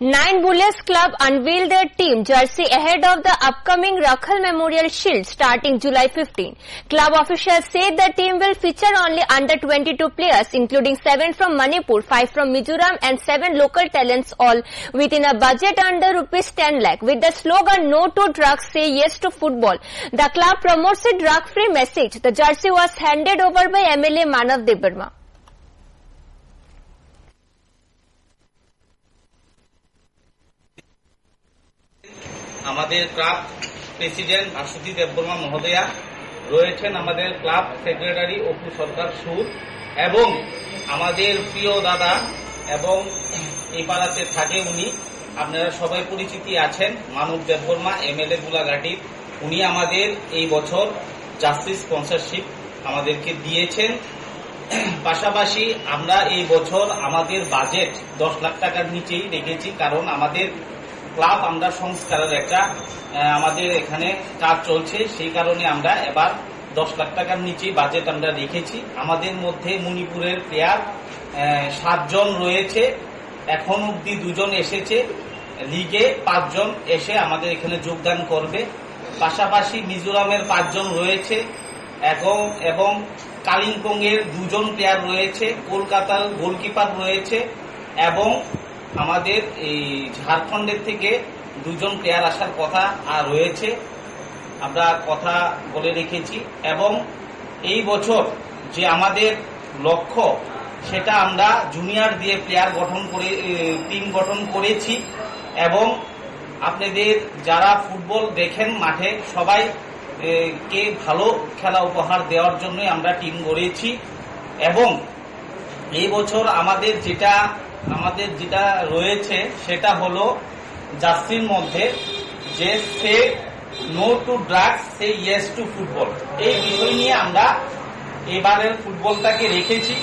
Nine Bullets Club unveiled their team jersey ahead of the upcoming Rakhal Memorial Shield starting July 15. Club officials say the team will feature only under-22 players, including 7 from Manipur, 5 from Mizoram and 7 local talents, all within a budget under ₹10 lakh. With the slogan "No to drugs, say yes to football," the club promotes a drug-free message. The jersey was handed over by MLA Manav Debarma. আমাদের club president Bhaswati Debbarma মহোদয়া রয়েছেন, আমাদের club secretary Apu সরকার সুর এবং আমাদের প্রিয় দাদা এবং এই পাড়াতে থাকে উনি, আপনারা সবাই পরিচিতি আছেন, মানব দেববর্মা এমএলএ গোলাঘাটির। উনি আমাদের এই বছর জার্সি স্পন্সরশিপ আমাদেরকে দিয়েছেন। পাশাপাশি আমরা এই বছর আমাদের বাজেট 10 লাখ টাকার নিচেই রেখেছি, কারণ আমাদের ক্লাব আমরা সংস্কারের একটা আমাদের এখানে কাজ চলছে, সেই কারণে আমরা এবার 10 লাখ টাকার নিচেই বাজেট আমরা রেখেছি। আমাদের মধ্যে মণিপুরের প্লেয়ার 7 জন রয়েছে, এখন অব্দি 2 জন এসেছে, লিগে 5 জন এসে আমাদের এখানে যোগদান করবে। পাশাপাশি মিজোরামের 5 জন রয়েছে এবং কালিম্পং এর 2 জন প্লেয়ার রয়েছে, কলকাতার গোলকিপার রয়েছে এবং আমাদের এই ঝাড়খণ্ডের থেকে 2 জন প্লেয়ার আসার কথা রয়েছে, আমরা কথা বলে রেখেছি। এবং এই বছর যে আমাদের লক্ষ্য, সেটা আমরা জুনিয়র দিয়ে প্লেয়ার টিম গঠন করেছি এবং আপনাদের যারা ফুটবল দেখেন মাঠে সবাই কে ভালো খেলা উপহার দেওয়ার জন্যই আমরা টিম গড়েছি। এবং এই বছর আমাদের যেটা রয়েছে সেটা হলো জার্সির মধ্যে যে সে নো টু ড্রাগস, সে ইয়েস টু ফুটবল, এই বিষয় নিয়ে আমরা এবারের ফুটবলটাকে রেখেছি।